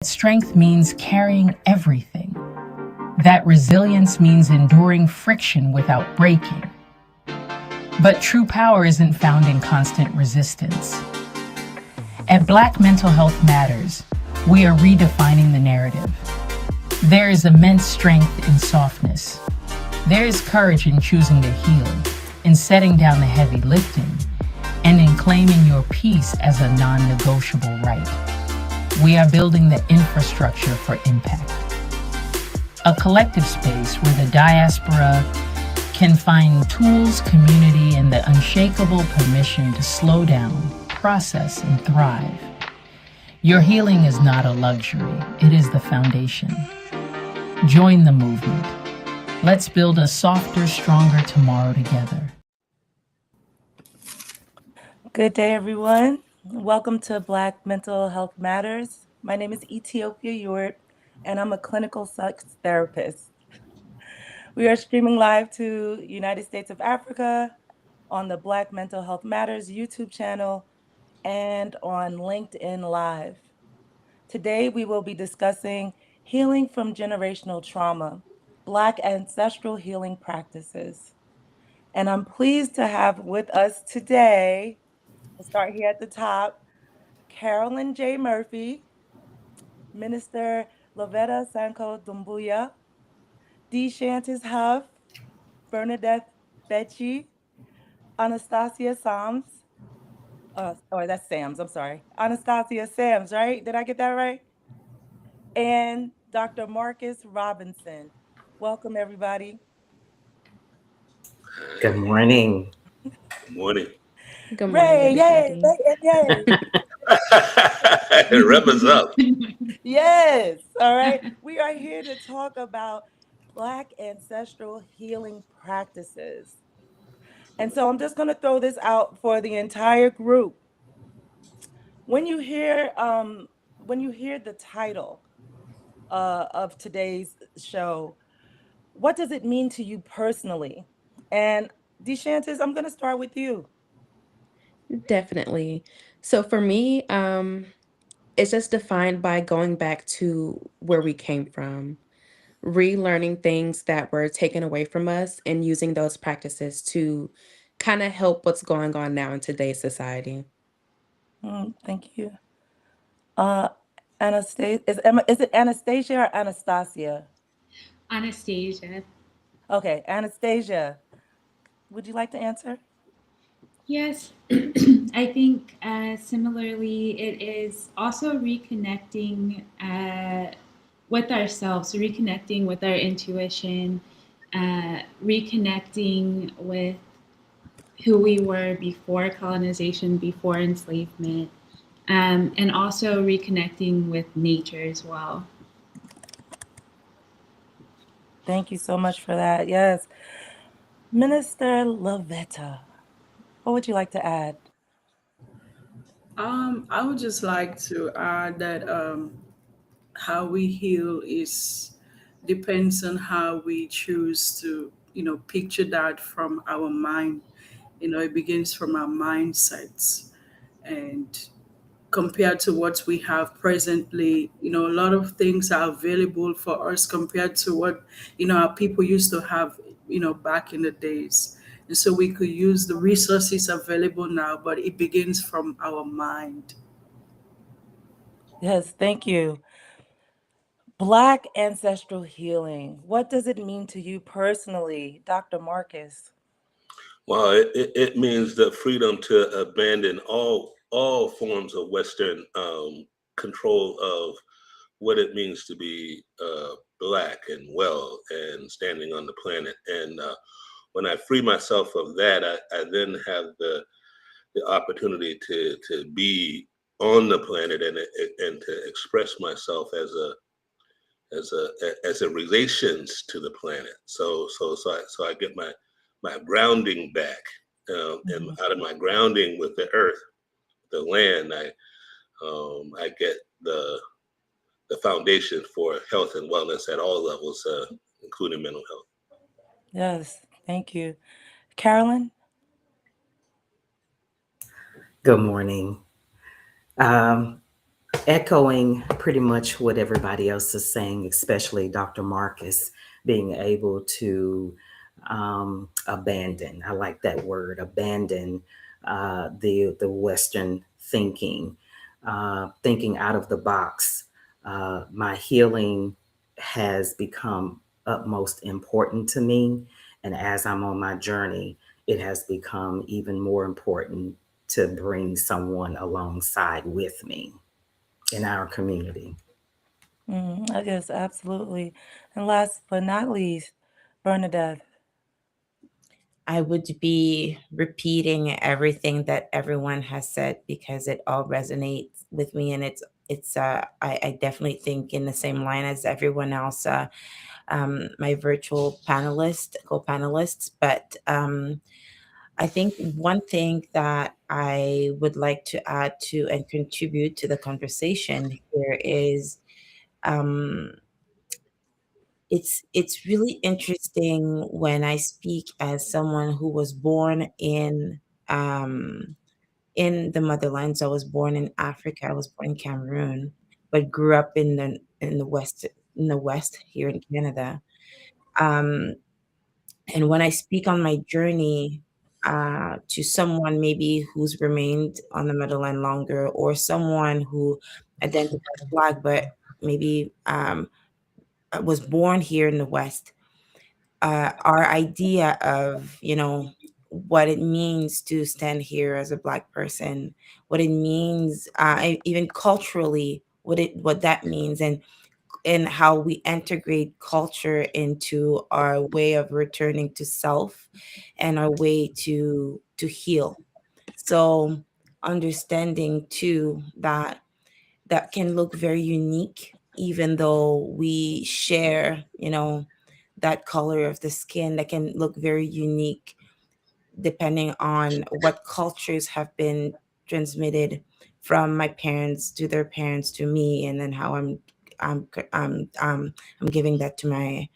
Strength means carrying everything. That resilience means enduring friction without breaking. But true power isn't found in constant resistance. At Black Mental Health Matters, we are redefining the narrative. There is immense strength in softness. There is courage in choosing to heal, in setting down the heavy lifting, and in claiming your peace as a non-negotiable right. We are building the infrastructure for impact. A collective space where the diaspora can find tools, community, and the unshakable permission to slow down, process, and thrive. Your healing is not a luxury, it is the foundation. Join the movement. Let's build a softer, stronger tomorrow together. Good day, everyone. Welcome to Black Mental Health Matters. My name is Itiyopiya Ewart, and I'm a clinical sex therapist. We are streaming live to United States of Africa on the Black Mental Health Matters YouTube channel and on LinkedIn Live. Today, we will be discussing healing from generational trauma, Black ancestral healing practices. And I'm pleased to have with us today, we'll start here at the top, Carolyn J. Murphy, Minister Lovetta Sankoh Dumbuya, Deshantis Huff, Benardeth Betchi, Anastacia Sams, that's Sams, I'm sorry. Anastacia Sams, right? Did I get that right? And Dr. Marcus Robinson. Welcome, everybody. Good morning. Good morning. Good morning, everybody. Yay. Rev us up. Yes. All right. We are here to talk about Black ancestral healing practices. And so I'm just going to throw this out for the entire group. When you hear the title of today's show, what does it mean to you personally? And Deshantis, I'm going to start with you. Definitely. So for me, it's just defined by going back to where we came from, relearning things that were taken away from us and using those practices to kind of help what's going on now in today's society. Thank you. Anastacia, is it Anastacia or Anastacia? Anastacia. Okay, Anastacia, would you like to answer? Yes, I think similarly, it is also reconnecting with ourselves, reconnecting with our intuition, reconnecting with who we were before colonization, before enslavement, and also reconnecting with nature as well. Thank you so much for that. Yes. Minister Lovetta, what would you like to add? I would just like to add that how we heal depends on how we choose to, picture that from our mind. It begins from our mindsets, and compared to what we have presently, a lot of things are available for us compared to what, our people used to have, back in the days. And so we could use the resources available now, but it begins from our mind. Yes, thank you. Black ancestral healing. What does it mean to you personally, Dr. Marcus? Well, it means the freedom to abandon all forms of Western control of what it means to be Black and well and standing on the planet. And when I free myself of that, I then have the opportunity to be on the planet and to express myself as a relations to the planet. So I get my grounding back, and out of my grounding with the earth, the land, I get the foundation for health and wellness at all levels, including mental health. Yes, thank you. Carolyn? Good morning. Echoing pretty much what everybody else is saying, especially Dr. Marcus, being able to abandon. I like that word, abandon the Western thinking, thinking out of the box. My healing has become utmost important to me, and as I'm on my journey, it has become even more important to bring someone alongside with me in our community. I guess absolutely. And last but not least, Bernadette. I would be repeating everything that everyone has said because it all resonates with me, and I definitely think in the same line as everyone else, my virtual co-panelists. But I think one thing that I would like to add to and contribute to the conversation here is um, it's really interesting when I speak as someone who was born in the motherland. So I was born in Africa. I was born in Cameroon, but grew up in the West here in Canada. Um, and when I speak on my journey to someone maybe who's remained on the motherland longer, or someone who identifies Black but maybe was born here in the West, our idea of what it means to stand here as a Black person, what it means, even culturally, what that means, and how we integrate culture into our way of returning to self and our way to heal. So understanding too that can look very unique, even though we share, that color of the skin, that can look very unique depending on what cultures have been transmitted from my parents to their parents to me, and then how I'm I'm gifting that to my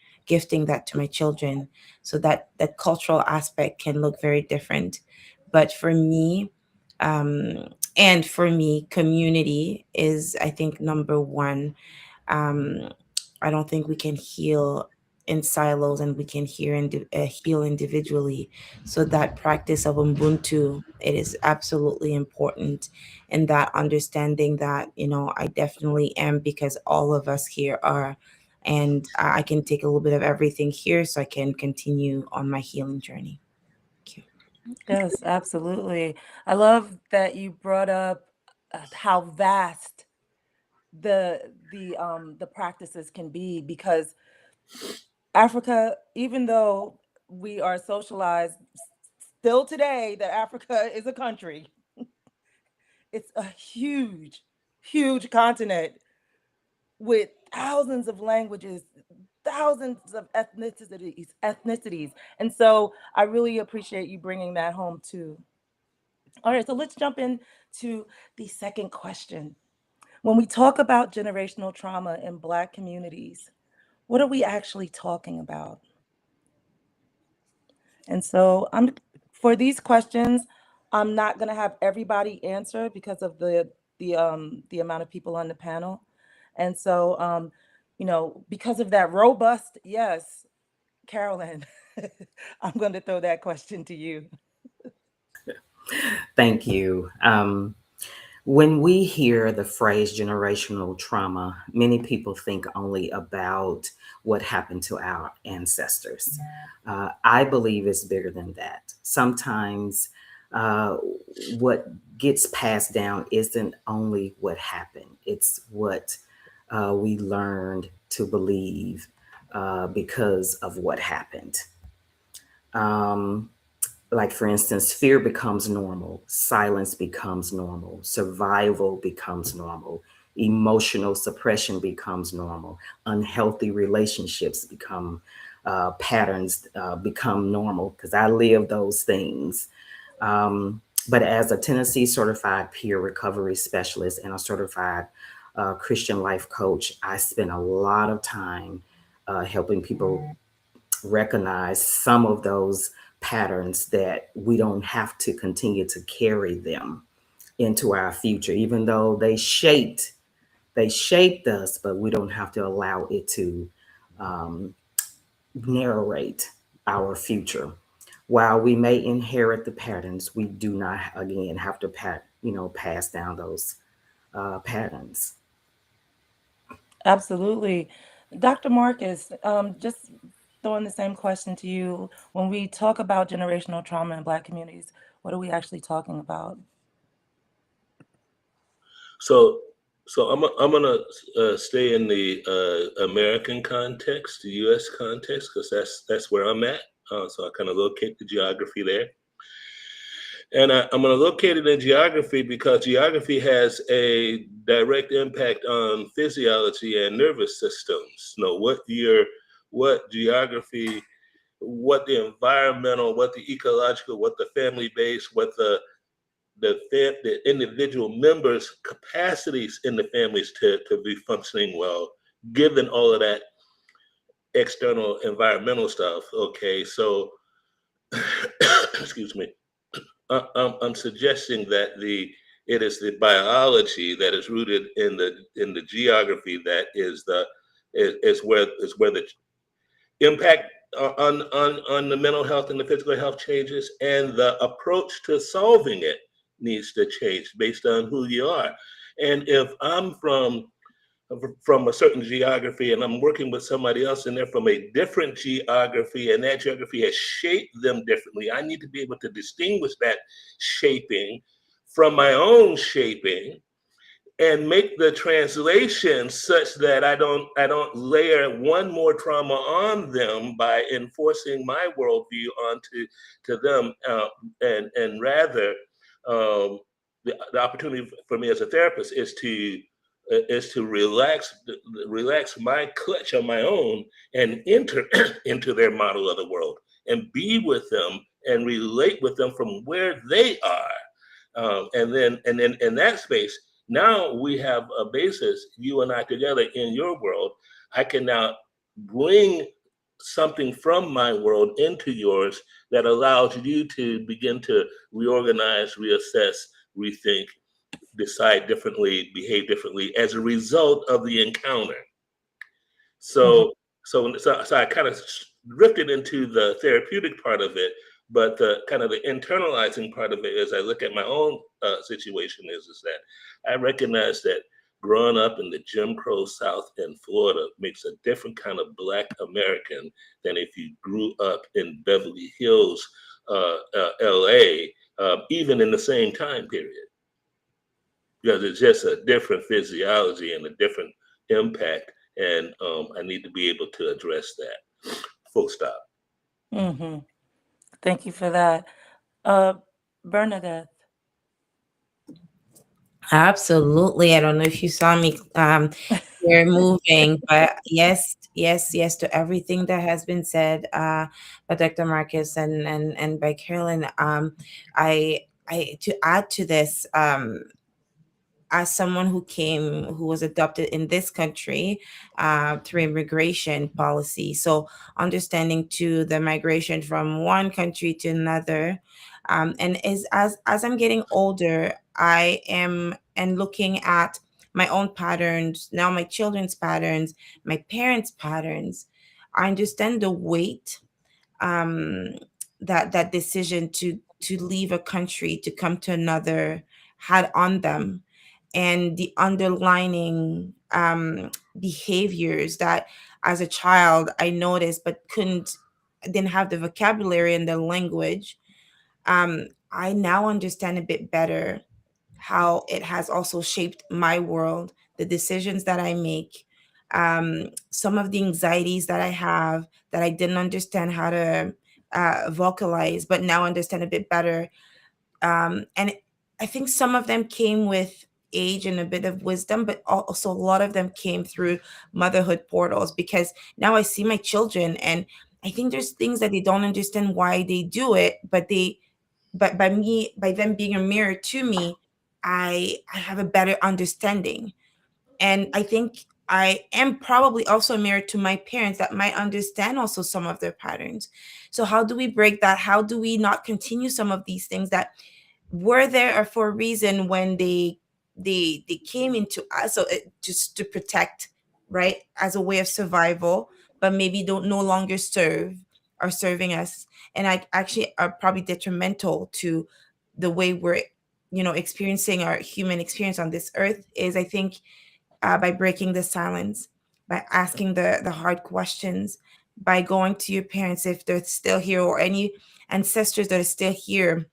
children. So that cultural aspect can look very different. But for me, community is, I think, number one. um, I don't think we can heal in silos, and we can heal individually. So that practice of Ubuntu, it is absolutely important, and that understanding that I definitely am, because all of us here are, and I can take a little bit of everything here, so I can continue on my healing journey. Thank you. Yes, absolutely. I love that you brought up how vast the practices can be, because Africa, even though we are socialized still today that Africa is a country, it's a huge, huge continent with thousands of languages, thousands of ethnicities. And so I really appreciate you bringing that home too. All right, so let's jump into the second question. When we talk about generational trauma in Black communities, what are we actually talking about? And so for these questions, I'm not going to have everybody answer because of the amount of people on the panel. And so because of that robust yes, Carolyn, I'm going to throw that question to you. Thank you. When we hear the phrase generational trauma, many people think only about what happened to our ancestors. I believe it's bigger than that. Sometimes what gets passed down isn't only what happened, it's what we learned to believe because of what happened. Um, like, for instance, fear becomes normal, silence becomes normal, survival becomes normal, emotional suppression becomes normal, unhealthy relationships become patterns, become normal, because I live those things. But as a Tennessee certified peer recovery specialist and a certified Christian life coach, I spend a lot of time helping people recognize some of those patterns, that we don't have to continue to carry them into our future, even though they shaped They shaped us, but we don't have to allow it to um, narrate our future. While we may inherit the patterns, we do not again have to pass down those patterns. Absolutely. Dr. Marcus, just throwing the same question to you. When we talk about generational trauma in Black communities, what are we actually talking about? So, I'm gonna stay in the American context, the U.S. context, because that's where I'm at. So I kind of locate the geography there, and I'm going to locate it in geography because geography has a direct impact on physiology and nervous systems. You know what geography, what the environmental, what the ecological, what the family base, what the individual members' capacities in the families to be functioning well, given all of that external environmental stuff. Okay, so excuse me, I'm suggesting that it is the biology that is rooted in the geography that is where the impact on the mental health and the physical health changes, and the approach to solving it needs to change based on who you are. And if I'm from a certain geography and I'm working with somebody else and they're from a different geography and that geography has shaped them differently, I need to be able to distinguish that shaping from my own shaping and make the translation such that I don't layer one more trauma on them by enforcing my worldview onto them, and rather the opportunity for me as a therapist is to relax my clutch on my own and enter into their model of the world and be with them and relate with them from where they are, and then in that space. Now we have a basis, you and I together in your world. I can now bring something from my world into yours that allows you to begin to reorganize, reassess, rethink, decide differently, behave differently as a result of the encounter. So, so I kind of drifted into the therapeutic part of it, but the kind of the internalizing part of it, as I look at my own situation, is that I recognize that growing up in the Jim Crow South in Florida makes a different kind of Black American than if you grew up in Beverly Hills, LA, even in the same time period. Because it's just a different physiology and a different impact, and I need to be able to address that. Full stop. Mm-hmm. Thank you for that. Benardeth. Absolutely. I don't know if you saw me here moving, but yes, yes, yes to everything that has been said by Dr. Marcus and by Carolyn. I to add to this, as someone who was adopted in this country through immigration policy, so understanding to the migration from one country to another, and as I'm getting older, I am and looking at my own patterns now, my children's patterns, my parents' patterns. I understand the weight um, that decision to leave a country to come to another had on them, and the underlining behaviors that as a child I noticed but didn't have the vocabulary and the language. I now understand a bit better how it has also shaped my world, the decisions that I make, some of the anxieties that I have that I didn't understand how to vocalize, but now understand a bit better. And I think some of them came with age and a bit of wisdom, but also a lot of them came through motherhood portals, because now I see my children and I think there's things that they don't understand why they do it, but by them being a mirror to me, I have a better understanding. And I think I am probably also a mirror to my parents that might understand also some of their patterns. So how do we break that? How do we not continue some of these things that were there for a reason when they they came into us, so just to protect, right, as a way of survival, but maybe don't no longer are serving us, and I actually are probably detrimental to the way we're experiencing our human experience on this earth. Is, I think, by breaking the silence, by asking the hard questions, by going to your parents if they're still here, or any ancestors that are still here,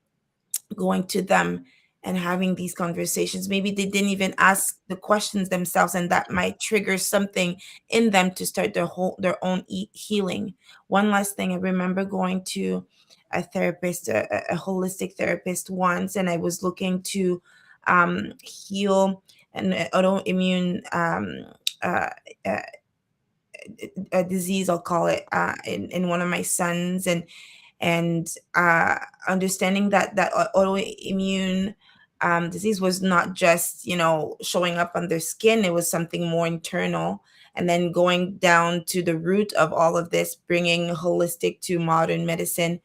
going to them and having these conversations. Maybe they didn't even ask the questions themselves, and that might trigger something in them to start their own healing. One last thing, I remember going to a therapist, a holistic therapist once, and I was looking to heal an autoimmune uh, uh, a disease, I'll call it, in one of my sons, and understanding that autoimmune disease was not just showing up on their skin. It was something more internal, and then going down to the root of all of this, bringing holistic to modern medicine.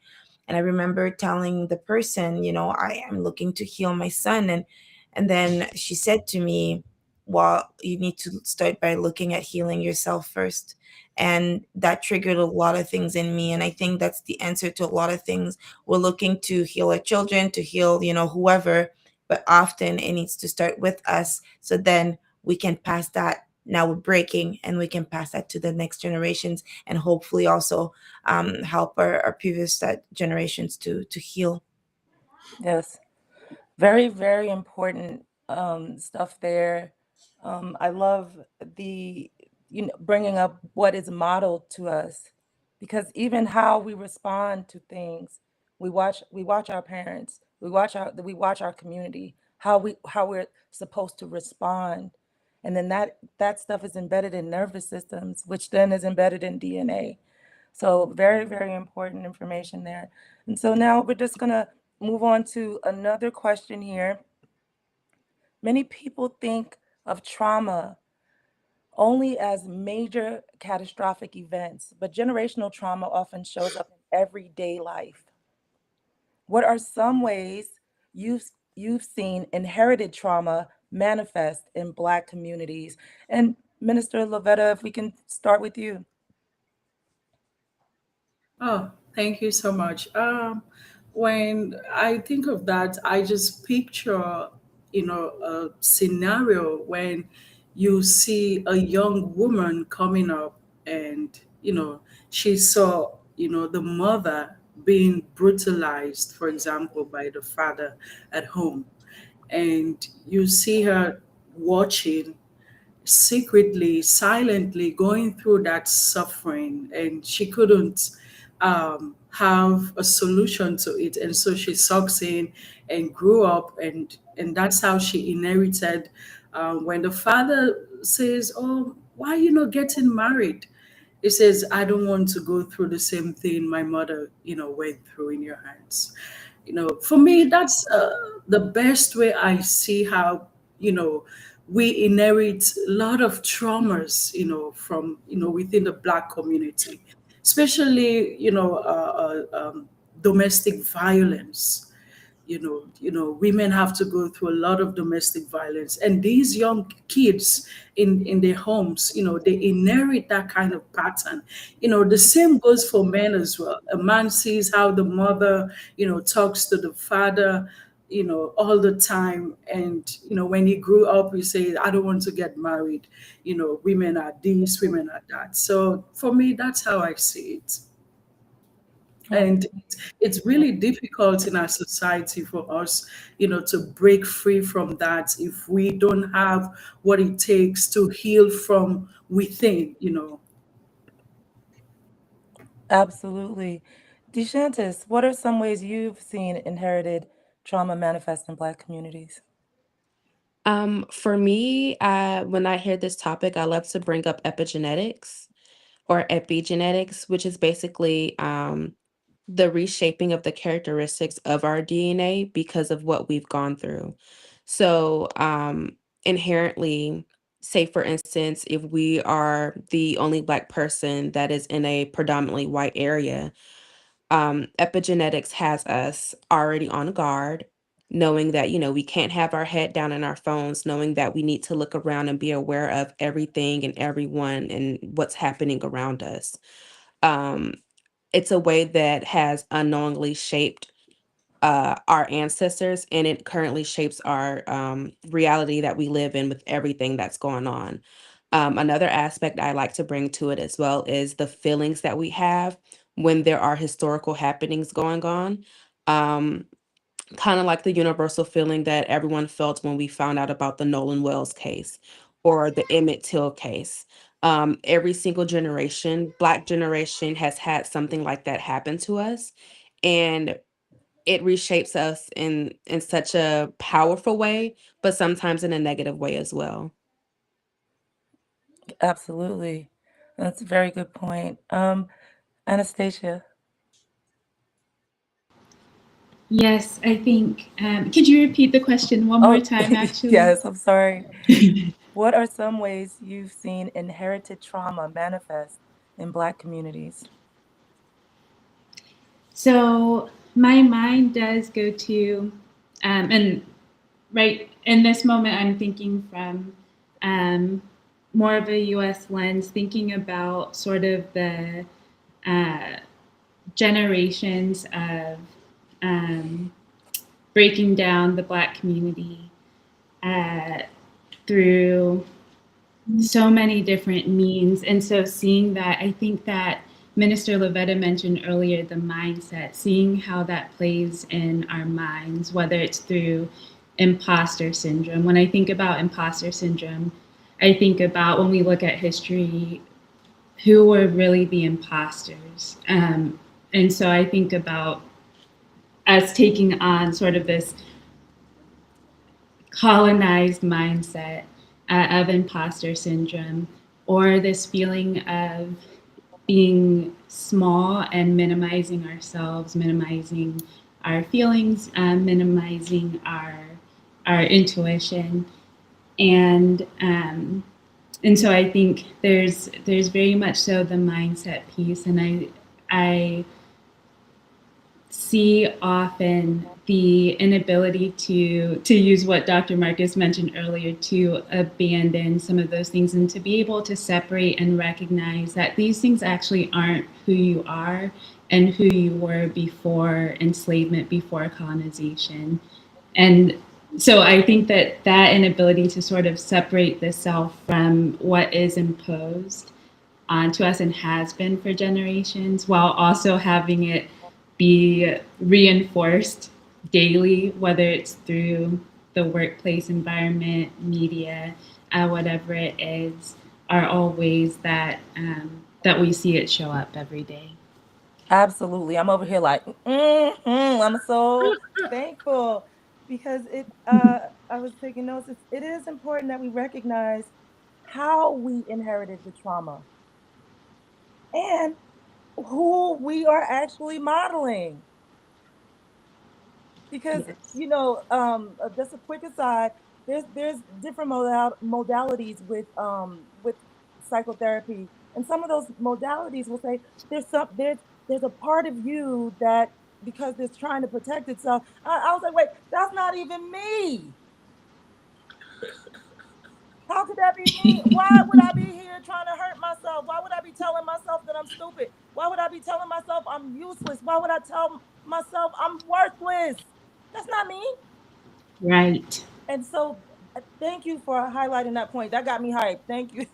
And I remember telling the person, I am looking to heal my son, and then she said to me, well, you need to start by looking at healing yourself first. And that triggered a lot of things in me, and I think that's the answer to a lot of things. We're looking to heal our children, to heal whoever, but often it needs to start with us, so then we can pass that. Now we're breaking, and we can pass that to the next generations, and hopefully also help our previous generations to heal. Yes. Very, very important stuff there. I love the, bringing up what is modeled to us, because even how we respond to things, we watch our parents, we watch our community, how we're supposed to respond, and then that stuff is embedded in nervous systems, which then is embedded in DNA. So very, very important information there. And so now we're just gonna move on to another question here. Many people think of trauma only as major catastrophic events, but generational trauma often shows up in everyday life. What are some ways you've seen inherited trauma manifest in Black communities? And Minister Lovetta, if we can start with you. Oh, thank you so much. When I think of that, I just picture, a scenario when you see a young woman coming up, and, she saw, the mother being brutalized, for example, by the father at home. And you see her watching, secretly, silently going through that suffering, and she couldn't have a solution to it, and so she sucks in and grew up, and that's how she inherited. When the father says, "Oh, why are you not getting married?" He says, "I don't want to go through the same thing my mother, went through in your hands." For me, that's the best way I see how, we inherit a lot of traumas, from, within the Black community, especially, domestic violence. Women have to go through a lot of domestic violence, and these young kids in their homes, they inherit that kind of pattern. The same goes for men as well. A man sees how the mother, talks to the father, all the time, and when he grew up, he said, "I don't want to get married, women are this, women are that." So for me, that's how I see it. And it's really difficult in our society for us, to break free from that if we don't have what it takes to heal from within. Absolutely. Deshantis, what are some ways you've seen inherited trauma manifest in Black communities? For me, when I hear this topic, I love to bring up epigenetics or epigenetics, which is basically the reshaping of the characteristics of our DNA because of what we've gone through. So, inherently, say for instance, if we are the only Black person that is in a predominantly white area, epigenetics has us already on guard. knowing that, we can't have our head down in our phones, knowing that we need to look around and be aware of everything and everyone and what's happening around us. It's a way that has unknowingly shaped our ancestors, and it currently shapes our reality that we live in with everything that's going on. Another aspect I like to bring to it as well is the feelings that we have when there are historical happenings going on. Kind of like the universal feeling that everyone felt when we found out about the Nolan Wells case or the Emmett Till case. Every single generation, Black generation, has had something like that happen to us. And it reshapes us in such a powerful way, but sometimes in a negative way as well. Absolutely. That's a very good point. Anastacia. Yes, I think, could you repeat the question one more time, actually? Yes, I'm sorry. What are some ways you've seen inherited trauma manifest in Black communities? So my mind does go to, and right in this moment, I'm thinking from more of a US lens, thinking about sort of the generations of breaking down the Black community through so many different means. And so seeing that, I think that Minister Lovetta mentioned earlier the mindset, seeing how that plays in our minds, whether it's through imposter syndrome. When I think about imposter syndrome, I think about when we look at history, who were really the imposters. And so I think about us taking on sort of this colonized mindset of imposter syndrome, or this feeling of being small and minimizing ourselves, minimizing our feelings, minimizing our intuition, and so I think there's very much so the mindset piece, and I see often the inability to use what Dr. Marcus mentioned earlier, to abandon some of those things and to be able to separate and recognize that these things actually aren't who you are and who you were before enslavement, before colonization. And so I think that inability to sort of separate the self from what is imposed onto us and has been for generations, while also having it be reinforced daily, whether it's through the workplace environment, media, whatever it is, are all ways that that we see it show up every day. Absolutely. I'm over here like, I'm so thankful because I was taking notes. It is important that we recognize how we inherited the trauma and who we are actually modeling. Because Yes. just a quick aside, there's different modalities with psychotherapy, and some of those modalities will say there's a part of you that, because it's trying to protect itself. I was like, wait, that's not even me. How could that be me? Why would I be here trying to hurt myself? Why would I be telling myself that I'm stupid? Why would I be telling myself I'm useless? Why would I tell myself I'm worthless? That's not me. Right. And so thank you for highlighting that point. That got me hyped. Thank you.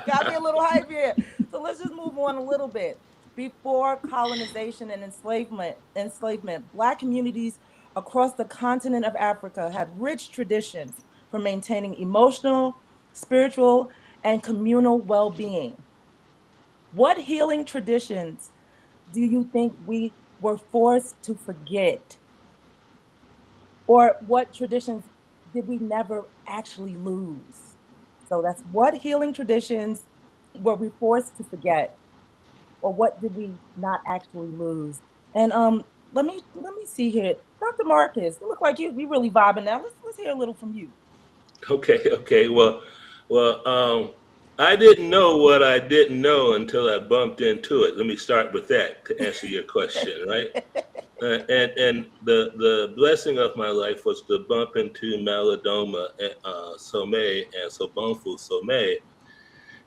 Got me a little hype here. So let's just move on a little bit. Before colonization and enslavement, Black communities across the continent of Africa had rich traditions for maintaining emotional, spiritual, and communal well-being. What healing traditions do you think we were forced to forget? Or what traditions did we never actually lose? So that's, what healing traditions were we forced to forget, or what did we not actually lose? And let me see here, Dr. Marcus. You look like you really vibing now. Let's hear a little from you. Okay. Well, I didn't know what I didn't know until I bumped into it. Let me start with that to answer your question, right? And the blessing of my life was to bump into Malidoma Some and Sobonfu Some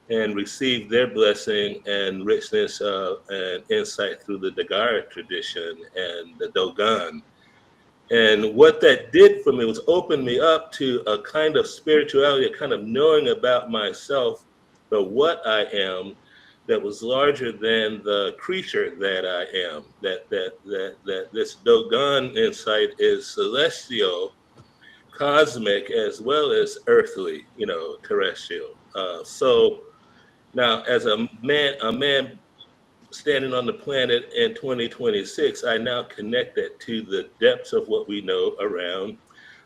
and receive their blessing and richness and insight through the Dagara tradition and the Dogon. And what that did for me was open me up to a kind of spirituality, a kind of knowing about myself, the what I am, that was larger than the creature that I am. That this Dogon insight is celestial, cosmic, as well as earthly, terrestrial. So now, as a man standing on the planet in 2026, I now connect that to the depths of what we know around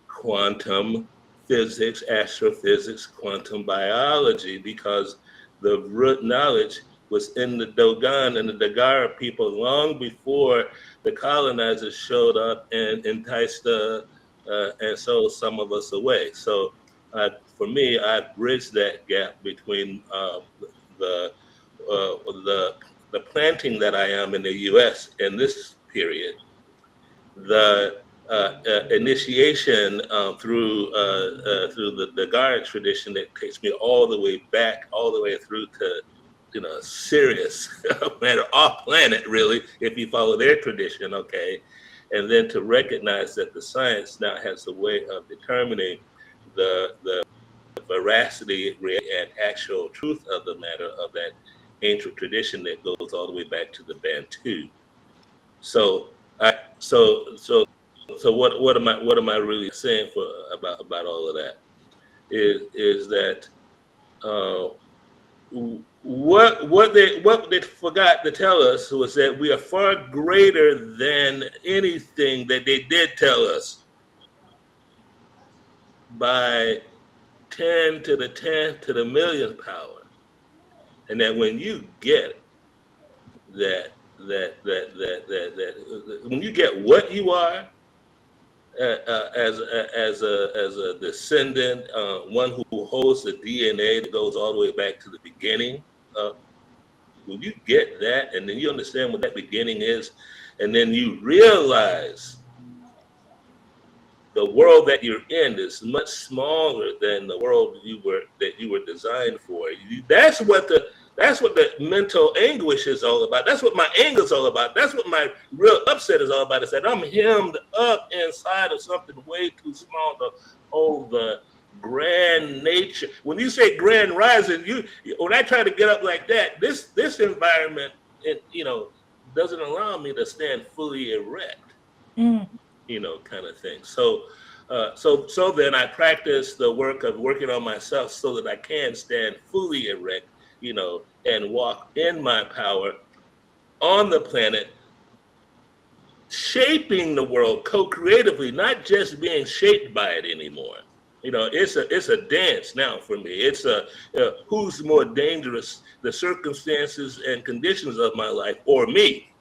quantum physics, astrophysics, quantum biology, because the root knowledge was in the Dogon and the Dagara people long before the colonizers showed up and enticed and sold some of us away. So for me, I bridged that gap between the planting that I am in the U.S. in this period, the initiation through the Dagara tradition that takes me all the way back, all the way through to Sirius, off planet really, if you follow their tradition, okay, and then to recognize that the science now has a way of determining the veracity and actual truth of the matter of that ancient tradition that goes all the way back to the Bantu. So what am I really saying about all of that is that what they forgot to tell us was that we are far greater than anything that they did tell us by 10 to the 10 to the millionth power, and that when you get that when you get what you are as a descendant, one who holds the DNA that goes all the way back to the beginning, when you get that, and then you understand what that beginning is, and then you realize the world that you're in is much smaller than the world that you were designed for. That's what the mental anguish is all about. That's what my anger is all about. That's what my real upset is all about. Is that I'm hemmed up inside of something way too small to hold the grand nature. When you say grand rising, when I try to get up like that, this environment, doesn't allow me to stand fully erect. Kind of thing. So then I practice the work of working on myself so that I can stand fully erect, and walk in my power on the planet, shaping the world co-creatively, not just being shaped by it anymore. It's a dance now for me. It's who's more dangerous, the circumstances and conditions of my life or me?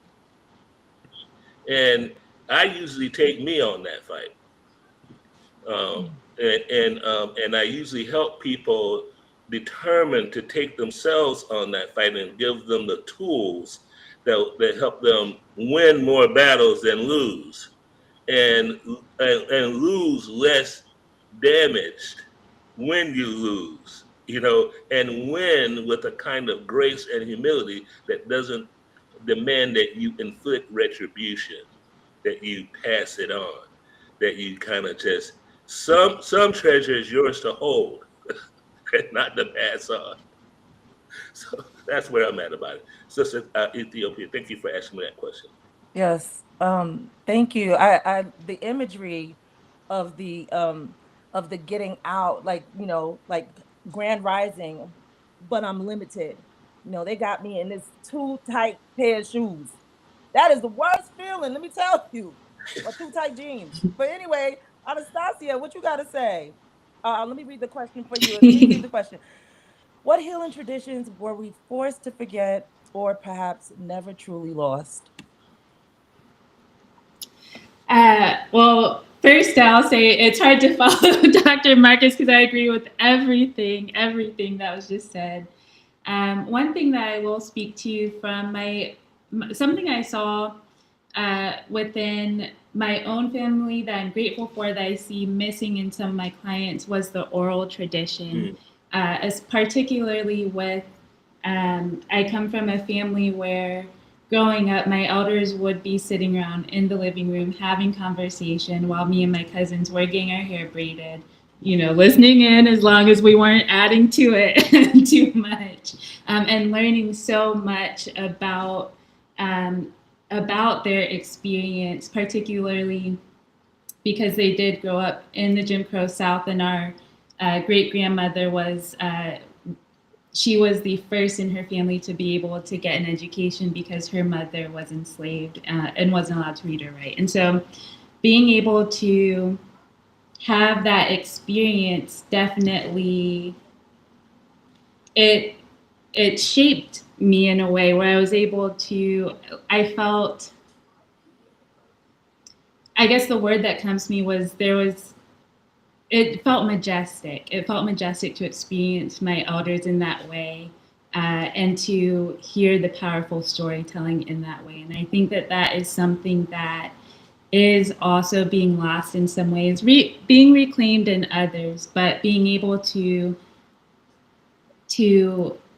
And I usually take me on that fight, and I usually help people determine to take themselves on that fight and give them the tools that help them win more battles than lose, and lose less damaged when you lose, and win with a kind of grace and humility that doesn't demand that you inflict retribution, that you pass it on, that you kind of just, some treasure is yours to hold, not to pass on. So that's where I'm at about it. Sister Itiyopiya, thank you for asking me that question. Yes, thank you. I the imagery of the getting out, like grand rising, but I'm limited. They got me in this too tight pair of shoes. That is the worst feeling, let me tell you. Or too tight jeans. But anyway, Anastacia, what you got to say? Let me read the question for you. Let me read the question. What healing traditions were we forced to forget or perhaps never truly lost? Well, first I'll say it's hard to follow Dr. Marcus because I agree with everything that was just said. One thing that I will speak to from something I saw within my own family that I'm grateful for, that I see missing in some of my clients, was the oral tradition. As particularly with, I come from a family where growing up, my elders would be sitting around in the living room having conversation while me and my cousins were getting our hair braided, listening in as long as we weren't adding to it too much, and learning so much about their experience, particularly because they did grow up in the Jim Crow South, and our great grandmother was. She was the first in her family to be able to get an education because her mother was enslaved and wasn't allowed to read or write. And so being able to have that experience, definitely it shaped me in a way where I was able to, I guess the word that comes to me was it felt majestic. It felt majestic to experience my elders in that way, and to hear the powerful storytelling in that way. And I think that is something that is also being lost in some ways, being reclaimed in others, but being able to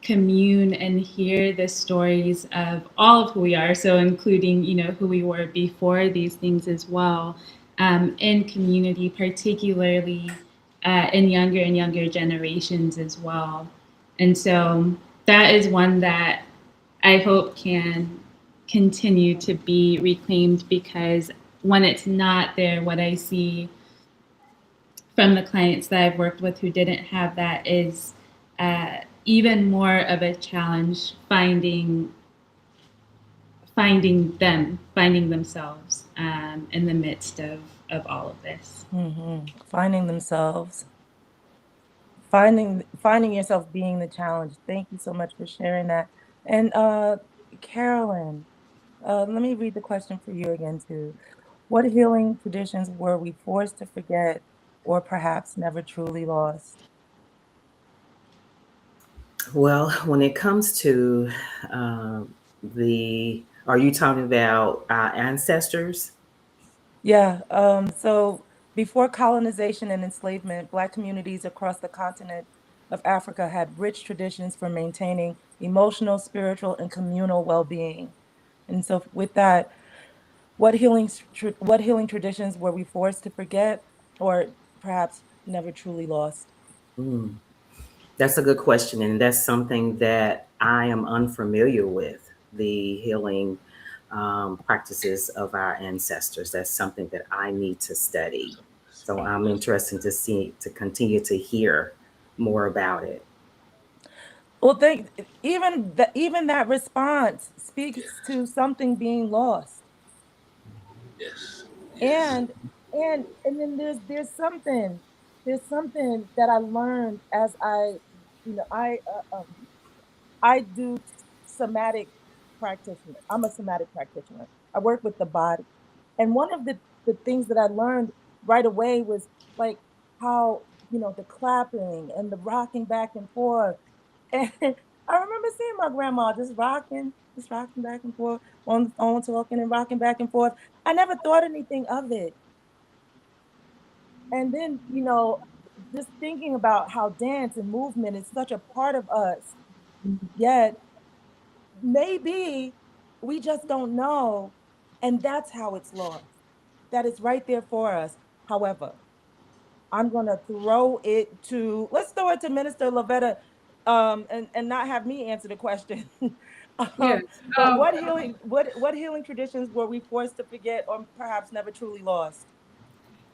commune and hear the stories of all of who we are, so including who we were before these things as well, in community, particularly in younger and younger generations as well. And so that is one that I hope can continue to be reclaimed, because when it's not there, what I see from the clients that I've worked with who didn't have that is even more of a challenge finding themselves in the midst of all of this. Finding themselves, finding yourself being the challenge. Thank you so much for sharing that. And Carolyn, let me read the question for you again too. What healing traditions were we forced to forget or perhaps never truly lost? Well, when it comes to are you talking about our ancestors? Yeah. So before colonization and enslavement, Black communities across the continent of Africa had rich traditions for maintaining emotional, spiritual, and communal well-being. And so with that, what healing traditions were we forced to forget or perhaps never truly lost? Mm, that's a good question, and that's something that I am unfamiliar with, the healing practices of our ancestors. That's something that I need to study. So I'm interested to continue to hear more about it. Well, even that response speaks to something being lost. Yes. Yes. And and then there's something that I learned as you know, I do somatic practitioner. I'm a somatic practitioner. I work with the body. And one of the things that I learned right away was like how, the clapping and the rocking back and forth. And I remember seeing my grandma just rocking back and forth on the phone, talking and rocking back and forth. I never thought anything of it. And then, just thinking about how dance and movement is such a part of us, yet maybe we just don't know. And that's how it's lost. That is right there for us. However, I'm gonna let's throw it to Minister Lovetta, and not have me answer the question. Yes. But what healing traditions were we forced to forget or perhaps never truly lost?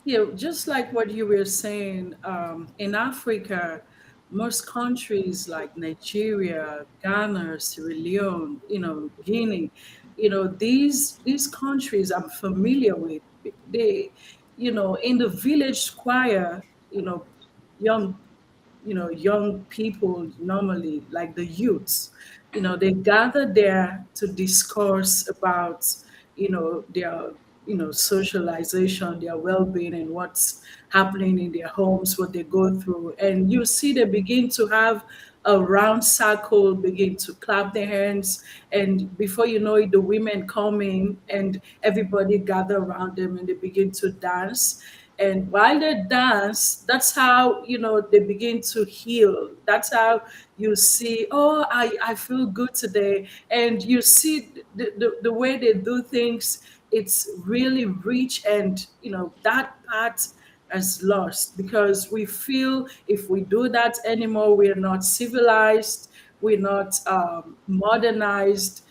Yeah, just like what you were saying, in Africa, most countries like Nigeria, Ghana, Sierra Leone, Guinea, these countries I'm familiar with. They, in the village choir, young young people, normally like the youths, they gather there to discuss about their socialization, their well-being, and what's happening in their homes, what they go through. And you see they begin to have around circle begin to clap their hands, and before you know it, the women come in and everybody gather around them and they begin to dance. And while they dance, that's how, they begin to heal. That's how you see, oh, I feel good today. And you see the way they do things, it's really rich. And that part as lost, because we feel if we do that anymore, we're not civilized, we're not modernized,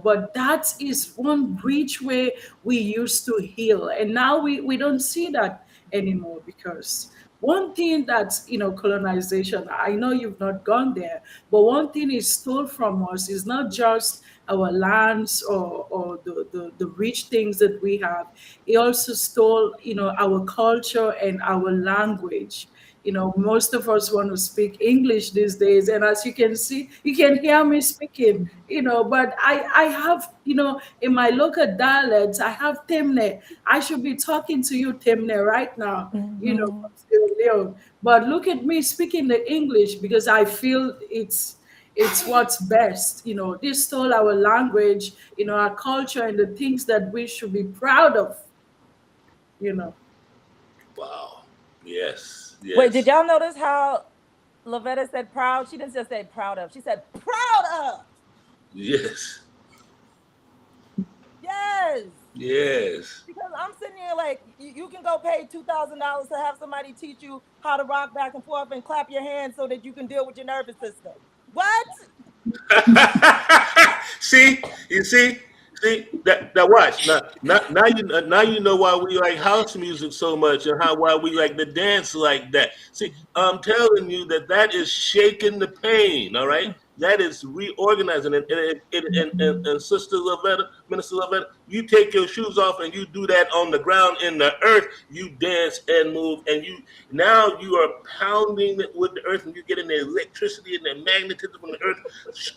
but that is one rich way we used to heal. And now we don't see that anymore, because one thing that, colonization, I know you've not gone there, but one thing is stole from us is not just our lands or the rich things that we have. It also stole, our culture and our language. Most of us want to speak English these days, and as you can see, you can hear me speaking, but I have, in my local dialects, I have Temne. I should be talking to you Temne right now, from Sierra Leone. But look at me speaking the English because I feel it's what's best. This stole our language, our culture, and the things that we should be proud of, you know. Wow. Yes. Wait, did Yes. y'all notice how Lovetta said proud? She didn't just say proud of. She said proud of. Yes. Yes. Yes. Because I'm sitting here like you can go pay $2,000 to have somebody teach you how to rock back and forth and clap your hands so that you can deal with your nervous system. What? See, you see that watch now you know why we like house music so much and why we like the dance like that. See, I'm telling you that is shaking the pain. All right, that is reorganizing and Sister Lovetta, Minister Lovetta, you take your shoes off and you do that on the ground in the earth. You dance and move, and now you are pounding with the earth, and you're getting the electricity and the magnetism from the earth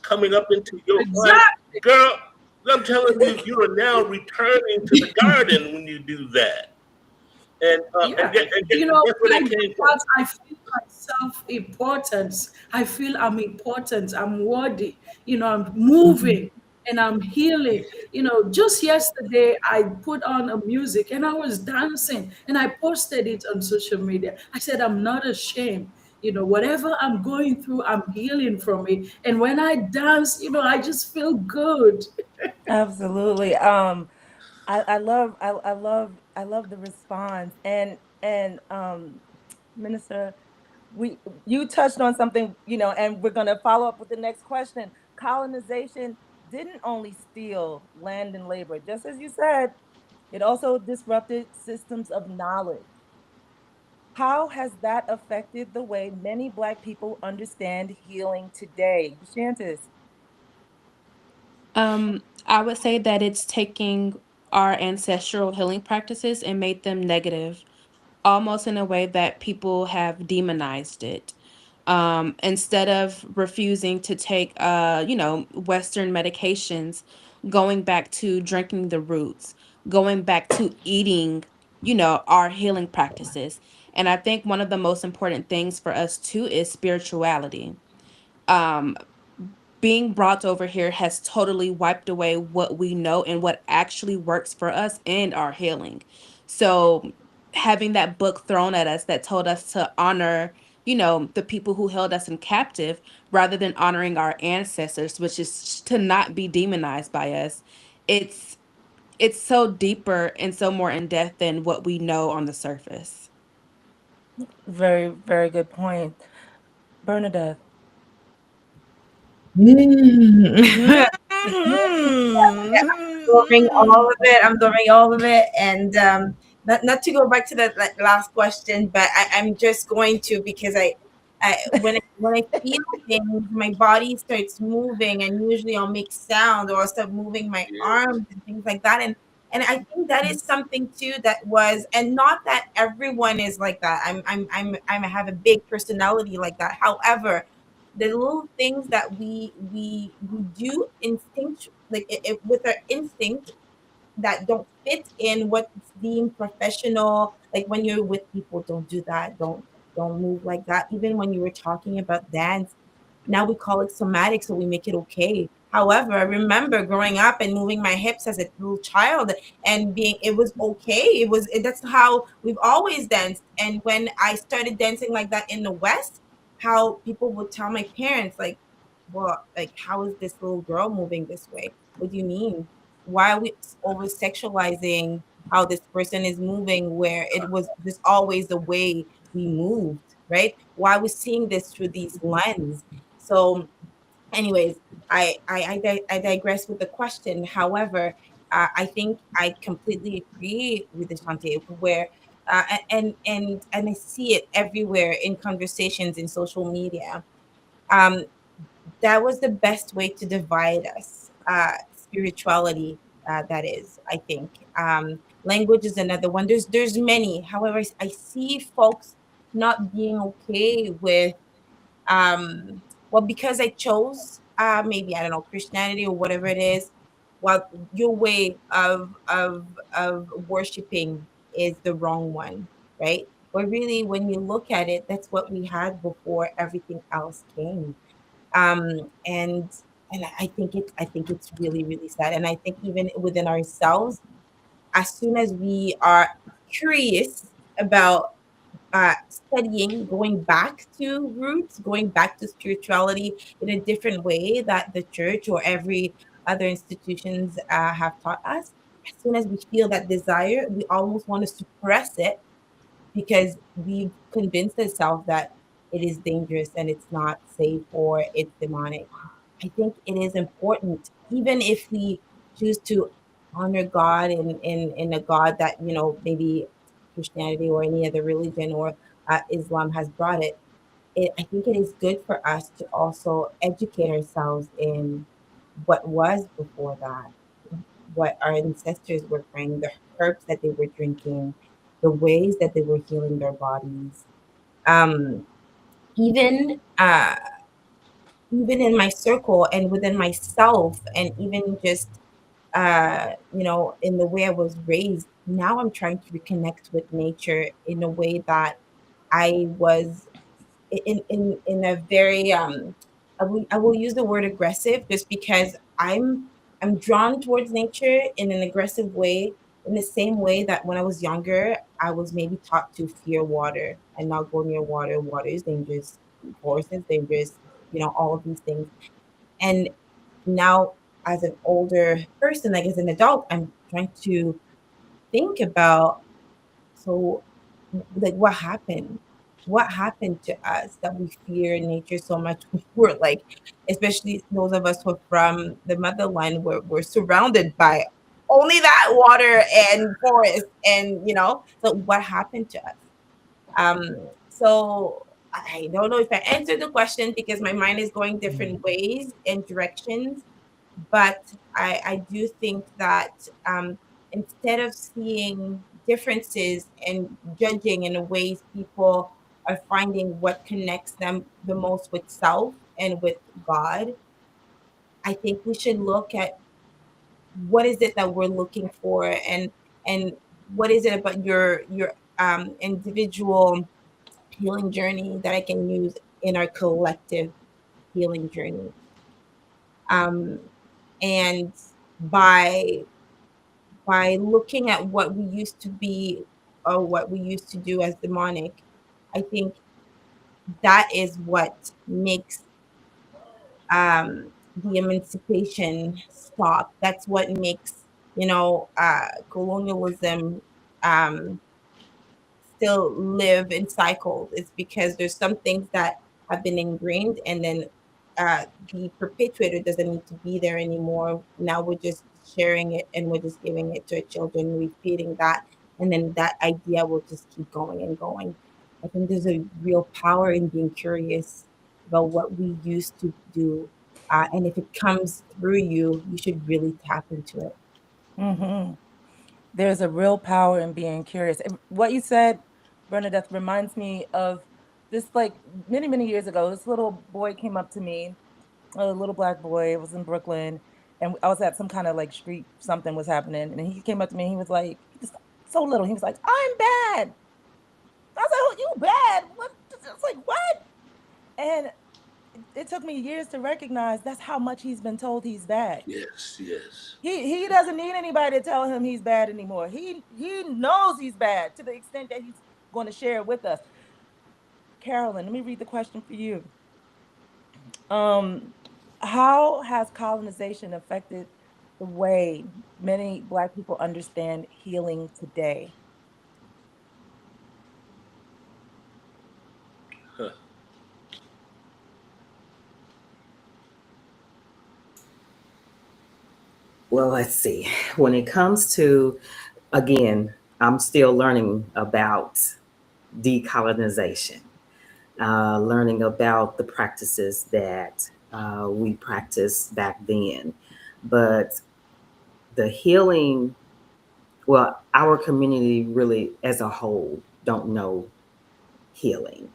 coming up into your body, Exactly. girl. I'm telling you, you are now returning to the garden when you do that, and Yeah. guess where When I that do came from? that, I feel myself importance. I feel I'm important. I'm worthy. I'm moving and I'm healing. Just yesterday, I put on a music and I was dancing and I posted it on social media. I said, I'm not ashamed. Whatever I'm going through, I'm healing from it. And when I dance, I just feel good. Absolutely. I love the response. And Minister, we you touched on something, and we're gonna follow up with the next question. Colonization didn't only steal land and labor, just as you said, it also disrupted systems of knowledge. How has that affected the way many Black people understand healing today? Deshantis. I would say that it's taking our ancestral healing practices and made them negative, almost in a way that people have demonized it. Instead of refusing to take, Western medications, going back to drinking the roots, going back to eating, our healing practices. And I think one of the most important things for us too is spirituality. Um, Being brought over here has totally wiped away what we know and what actually works for us and our healing. So having that book thrown at us that told us to honor, the people who held us in captive rather than honoring our ancestors, which is to not be demonized by us. It's it's so deeper and so more in depth than what we know on the surface. Very, very good point. Bernadette. Mm. Absorbing all Mhm. of it. I'm absorbing all of it, and not to go back to that last question, but I'm just going to, because when I feel things, my body starts moving, and usually I'll make sound or I'll start moving my Yes. arms and things like that, and I think that is something too that was, and not that everyone is like that. I have a big personality like that. However, the little things that we do instinct, like with our instinct, that don't fit in what's deemed professional. Like when you're with people, don't do that, don't move like that. Even when you were talking about dance, Now we call it somatic, so we make it okay. However, I remember growing up and moving my hips as a little child and being, it was okay. That's how we've always danced. And when I started dancing like that in the West, how people would tell my parents, like, well, like, how is this little girl moving this way? What do you mean? Why are we over sexualizing how this person is moving, where it was just always the way we moved, right? Why are we seeing this through these lens? So, anyways, I digress with the question. However, I think I completely agree with Deshante, where and I see it everywhere in conversations in social media. Um, that was the best way to divide us. Spirituality, that is, I think. Language is another one. There's many. However, I see folks not being okay with, well, because I chose, maybe, I don't know, Christianity or whatever it is, well, your way of worshiping is the wrong one, right? But really, when you look at it, that's what we had before everything else came. And I think it's really, really sad. And I think even within ourselves, as soon as we are curious about studying, going back to roots, going back to spirituality in a different way that the church or every other institutions have taught us, as soon as we feel that desire, we almost want to suppress it because we've convinced ourselves that it is dangerous and it's not safe or it's demonic. I think it is important, even if we choose to honor God in a God that, maybe Christianity or any other religion or Islam has brought I think it is good for us to also educate ourselves in what was before that, what our ancestors were praying, the herbs that they were drinking, the ways that they were healing their bodies. Um, even even in my circle and within myself, and even just in the way I was raised, now I'm trying to reconnect with nature in a way that I was in a very I will use the word aggressive just because I'm drawn towards nature in an aggressive way, in the same way that when I was younger I was maybe taught to fear water and not go near water. Water is dangerous, forest is dangerous, all of these things. And now, as an older person, like as an adult, I'm trying to think about, so, like, what happened to us that we fear nature so much. We're like, especially those of us who are from the motherland, we're surrounded by only that water and forest, and so what happened to us? So I don't know if I answered the question because my mind is going different ways and directions, but I do think that, instead of seeing differences and judging in the ways people are finding what connects them the most with self and with God, I think we should look at what is it that we're looking for, and what is it about your individual healing journey that I can use in our collective healing journey. Um, and by looking at what we used to be or what we used to do as demonic, I think that is what makes the emancipation stop. That's what makes colonialism um, still live in cycles. It's because there's some things that have been ingrained, and then the perpetuator doesn't need to be there anymore. Now we're just sharing it and we're just giving it to our children, repeating that, and then that idea will just keep going and going. I think there's a real power in being curious about what we used to do. And if it comes through you, you should really tap into it. Mm-hmm. There's a real power in being curious. What you said, Benardeth, reminds me of this, like, many, many years ago. This little boy came up to me, a little black boy. It was in Brooklyn, and I was at some kind of like street, something was happening, and he came up to me. He was like, he was so little. He was like, "I'm bad." I was like, "Oh, you bad? What?" It's like, what? And it took me years to recognize that's how much he's been told he's bad. Yes, yes. He doesn't need anybody to tell him he's bad anymore. He knows he's bad to the extent that he's going to share it with us. Carolyn, let me read the question for you. Um, how has colonization affected the way many Black people understand healing today? Huh. Well, let's see. When it comes to, again, I'm still learning about decolonization, learning about the practices that we practiced back then. But the healing, well, our community really as a whole don't know healing.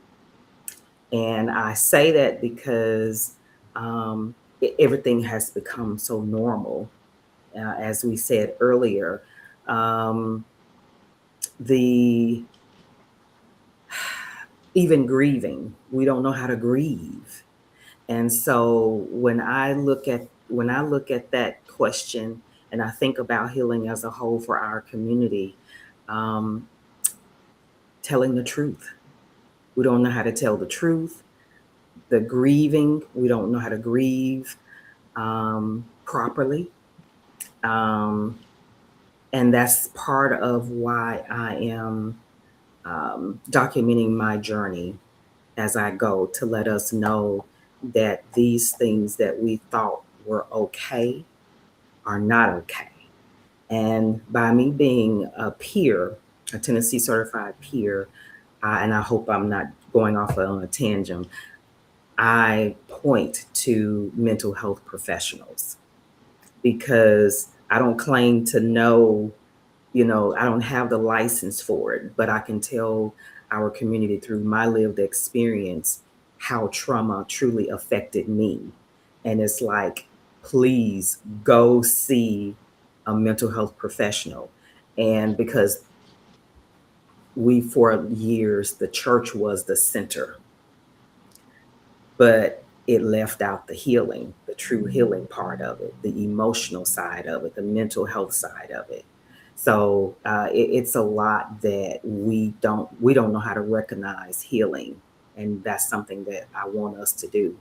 And I say that because everything has become so normal. As we said earlier, um, the even grieving, we don't know how to grieve. And so when I look at that question and I think about healing as a whole for our community, um, telling the truth. We don't know how to tell the truth. The grieving, we don't know how to grieve properly. Um, and that's part of why I am documenting my journey as I go to let us know that these things that we thought were okay are not okay. And by me being a peer, a Tennessee certified peer, and I hope I'm not going off on a tangent, I point to mental health professionals because I don't claim to know, I don't have the license for it, but I can tell our community through my lived experience how trauma truly affected me. And it's like, please go see a mental health professional. And because for years, the church was the center, but it left out the healing, the true healing part of it, the emotional side of it, the mental health side of it. So it's a lot that we don't know how to recognize healing, and that's something that I want us to do.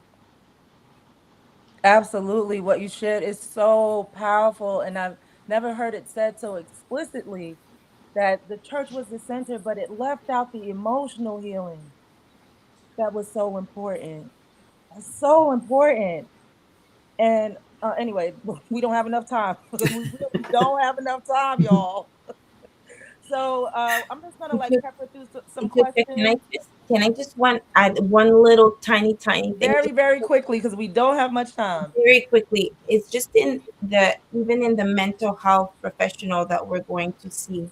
Absolutely. What you shared is so powerful. And I've never heard it said so explicitly that the church was the center, but it left out the emotional healing that was so important. That's so important. And anyway, we don't have enough time. We really don't have enough time, y'all. So I'm just gonna like pepper through some Ethiopia, questions can I just add one little tiny thing, very, just very quickly because we don't have much time. very quickly? It's just in the even in the mental health professional that we're going to see,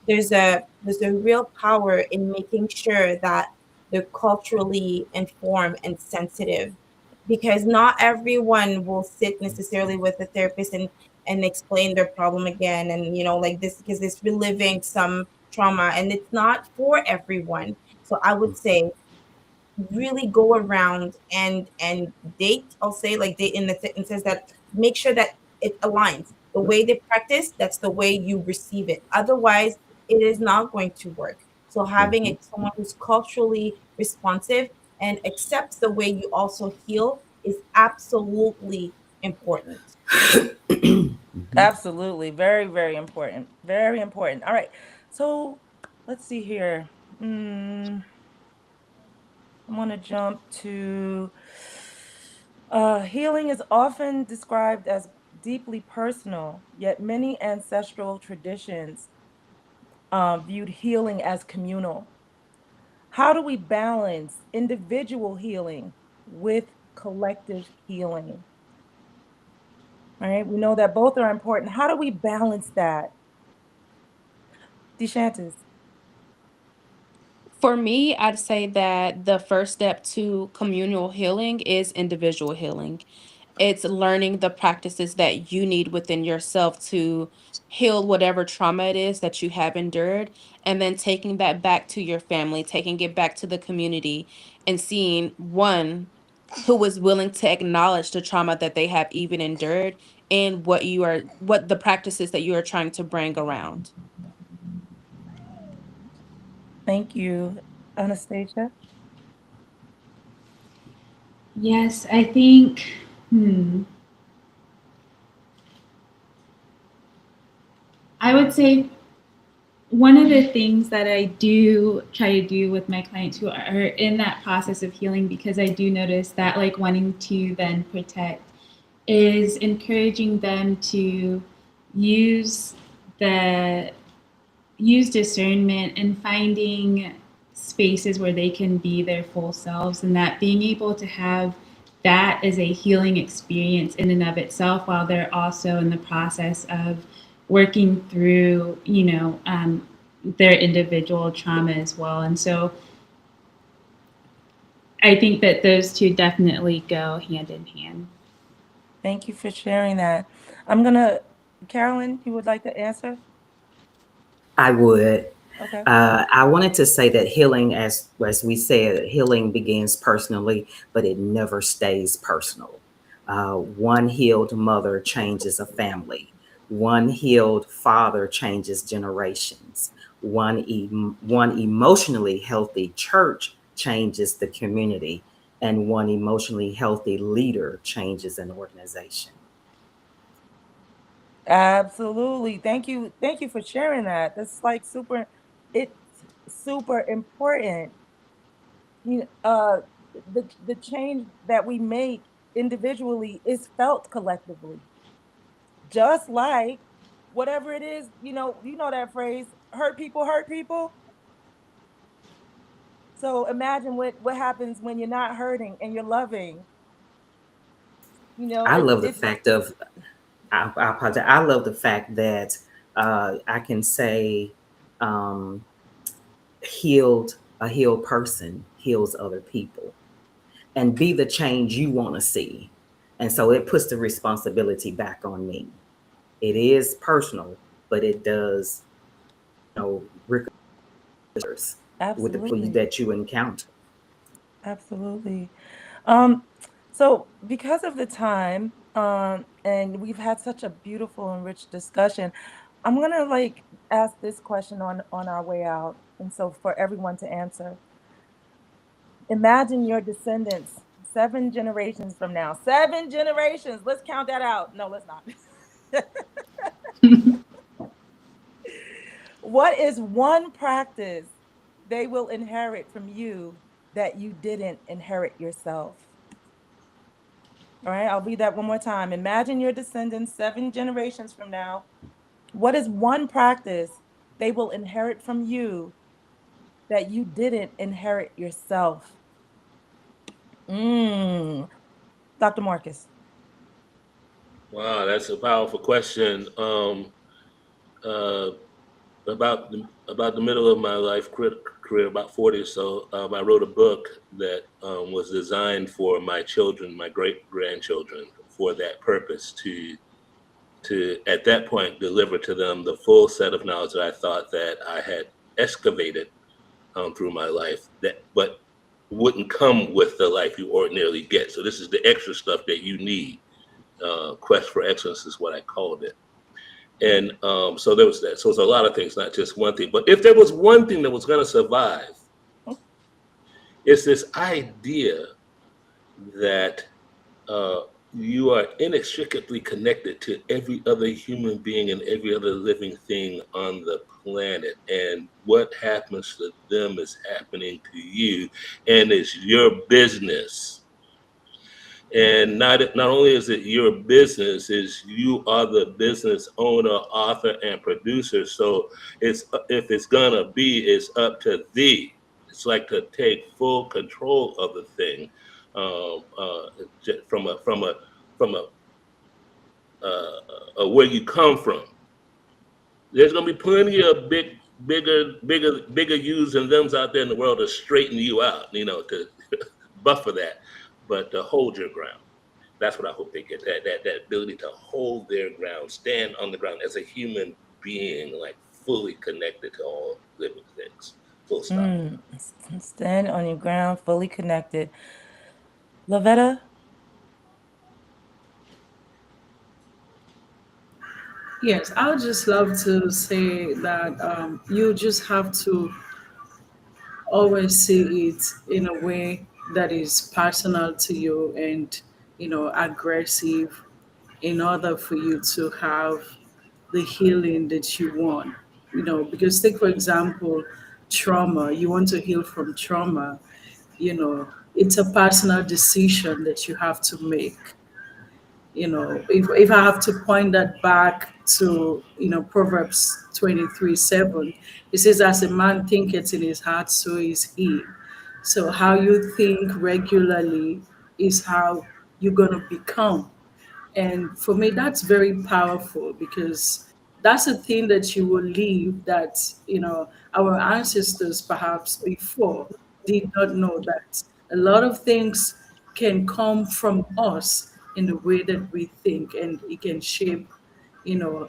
there's a real power in making sure that they're culturally informed and sensitive, because not everyone will sit necessarily with a therapist and explain their problem again, and like this, because it's reliving some trauma, and it's not for everyone. So I would say really go around and date, I'll say, like, date in the sense that make sure that it aligns the way they practice, that's the way you receive it. Otherwise it is not going to work. So having Mhm. someone who's culturally responsive and accepts the way you also heal is absolutely important. Mhm. Absolutely. Very, very important. Very important. All right. So let's see here. Mm, I want to jump to healing is often described as deeply personal, yet many ancestral traditions viewed healing as communal. How do we balance individual healing with collective healing? All right. We know that both are important. How do we balance that? Deshantis. For me, I'd say that the first step to communal healing is individual healing. It's learning the practices that you need within yourself to heal whatever trauma it is that you have endured, and then taking that back to your family, taking it back to the community, and seeing one, who is willing to acknowledge the trauma that they have even endured and what the practices that you are trying to bring around. Thank you, Anastacia. Yes, I think, I would say one of the things that I do try to do with my clients who are in that process of healing, because I do notice that like wanting to then protect, is encouraging them to use discernment and finding spaces where they can be their full selves, and that being able to have that as a healing experience in and of itself, while they're also in the process of working through, their individual trauma as well. And so I think that those two definitely go hand in hand. Thank you for sharing that. Carolyn, you would like to answer? I would. Okay. I wanted to say that healing, as we said, healing begins personally, but it never stays personal. One healed mother changes a family. One healed father changes generations. One emotionally healthy church changes the community, and one emotionally healthy leader changes an organization. Absolutely. Thank you. Thank you for sharing that. It's super important. You know, the change that we make individually is felt collectively. Just like whatever it is, you know that phrase, hurt people. So imagine what happens when you're not hurting and you're loving. I love the It's fact of I apologize. I love the fact that I can say um, a healed person heals other people and be the change you want to see. And so it puts the responsibility back on me. It is personal, but it does, recurs with the people absolutely, that you encounter. absolutely. Um, so because of the time, and we've had such a beautiful and rich discussion, I'm gonna like ask this question on our way out, and so for everyone to answer. Imagine your descendants 7 generations from now. 7 generations. Let's count that out. No, let's not. What is one practice they will inherit from you that you didn't inherit yourself? All right, I'll read that one more time. Imagine your descendants 7 generations from now. What is one practice they will inherit from you that you didn't inherit yourself? Mm. Dr. Marcus. Wow, that's a powerful question. Uh, about the middle of my life career, about 40 or so, I wrote a book that was designed for my children, my great grandchildren, for that purpose to at that point deliver to them the full set of knowledge that I thought that I had excavated through my life, but wouldn't come with the life you ordinarily get. So this is the extra stuff that you need. Quest for excellence is what I called it. And so there was that. So it's a lot of things, not just one thing. But if there was one thing that was going to survive, it's this idea that you are inextricably connected to every other human being and every other living thing on the planet. And what happens to them is happening to you, and it's your business. And not only is it your business, is you are the business owner, author, and producer. So it's if it's gonna be, it's up to thee. It's like to take full control of the thing, from where you come from. There's gonna be plenty of bigger yous and thems out there in the world to straighten you out, to buffer that, but to hold your ground. That's what I hope they get, that ability to hold their ground, stand on the ground as a human being, like fully connected to all living things. Full stop. Stand on your ground, fully connected. Lovetta? Yes, I would just love to say that you just have to always see it in a way that is personal to you and, aggressive in order for you to have the healing that you want. Because take, for example, trauma, you want to heal from trauma, it's a personal decision that you have to make. If I have to point that back to, Proverbs 23:7, it says, as a man thinketh in his heart, so is he. So how you think regularly is how you're going to become. And for me, that's very powerful because that's a thing that you will leave that, our ancestors perhaps before did not know, that a lot of things can come from us in the way that we think, and it can shape,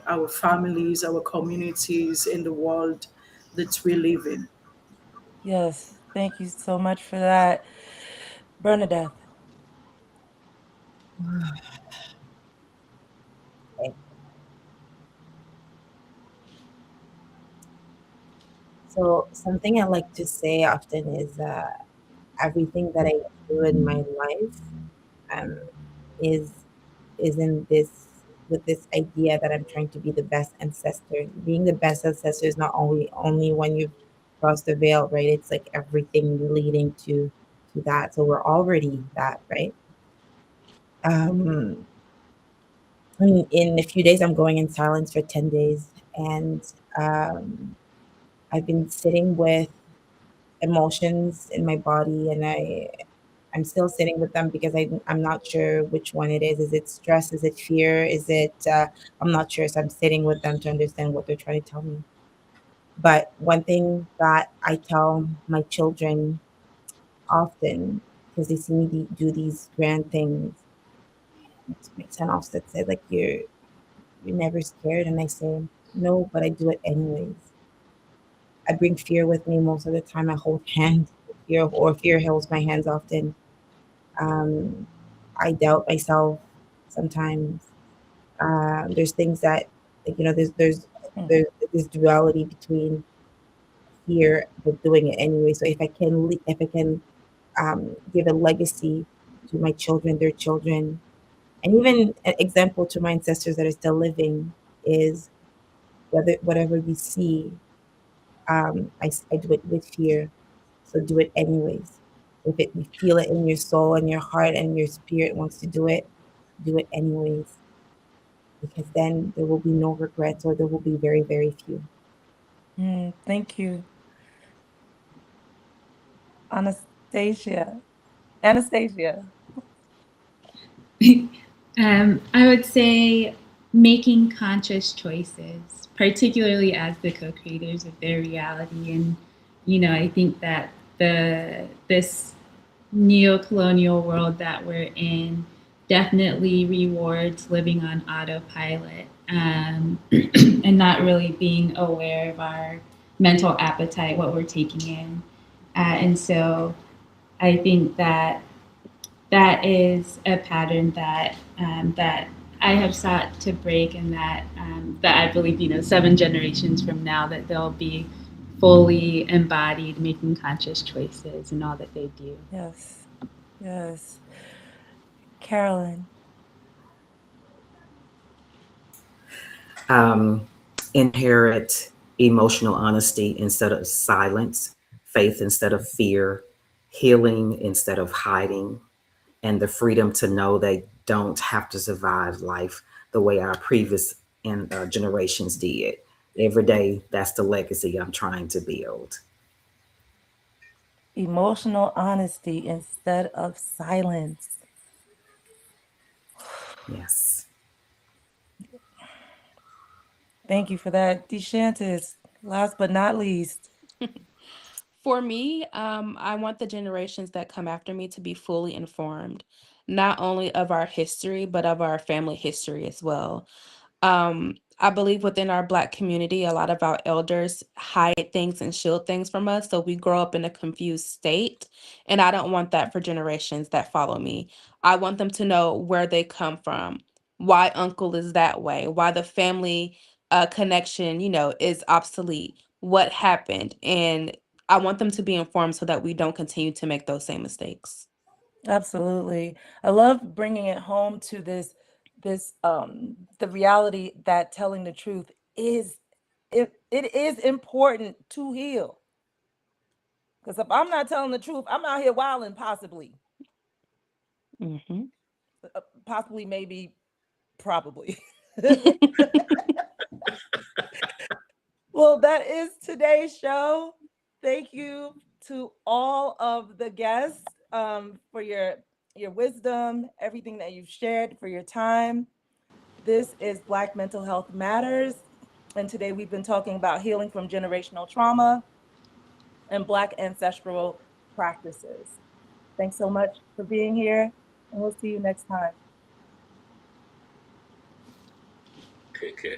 our families, our communities, in the world that we live in. Yes, thank you so much for that. Bernadette. Okay. So something I like to say often is everything that I do in my life um, is in this, with this idea that I'm trying to be the best ancestor. Being the best ancestor is not only when you've crossed the veil, right? It's like everything leading to that. So we're already that, right? Um, in a few days, I'm going in silence for 10 days, and um, I've been sitting with emotions in my body, and I'm still sitting with them because I'm not sure which one it is. Is it stress? Is it fear? Is it I'm not sure. So I'm sitting with them to understand what they're trying to tell me. But one thing that I tell my children often, because they see me do these grand things, my son often said, like, you're never scared, and I say no, but I do it anyways. I bring fear with me most of the time. I hold hands, fear holds my hands often. Um, I doubt myself sometimes. There's things that, like, there's this duality between fear but doing it anyway. So if I can give a legacy to my children, their children, and even an example to my ancestors that are still living, is whatever we see, I do it with fear. So do it anyways. If you feel it in your soul and your heart and your spirit wants to do it anyways. Because then there will be no regrets, or there will be very, very few. Thank you. Anastacia. Anastacia. I would say making conscious choices, particularly as the co-creators of their reality. And, I think that this neo-colonial world that we're in definitely rewards living on autopilot, and not really being aware of our mental appetite, what we're taking in. And so I think that that is a pattern that I have sought to break, and that I believe, 7 generations from now, that they'll be fully embodied, making conscious choices in all that they do. Yes. Yes. Carolyn. Um, Inherit emotional honesty instead of silence, faith instead of fear, healing instead of hiding, and the freedom to know they don't have to survive life the way our previous generations did. Every day, that's the legacy I'm trying to build. Emotional honesty instead of silence. Yes. Thank you for that. Deshantis, last but not least. For me, I want the generations that come after me to be fully informed, not only of our history, but of our family history as well. I believe within our Black community, a lot of our elders hide things and shield things from us. So we grow up in a confused state. And I don't want that for generations that follow me. I want them to know where they come from, why uncle is that way, why the family connection, is obsolete, what happened. And I want them to be informed so that we don't continue to make those same mistakes. Absolutely. I love bringing it home to the reality that telling the truth is it is important to heal. Because if I'm not telling the truth, I'm out here wilding, possibly. Mm-hmm. Possibly, maybe, probably. Well, that is today's show. Thank you to all of the guests for your wisdom, everything that you've shared, for your time. This is Black Mental Health Matters. And today we've been talking about healing from generational trauma and Black ancestral practices. Thanks so much for being here, and we'll see you next time. Take care.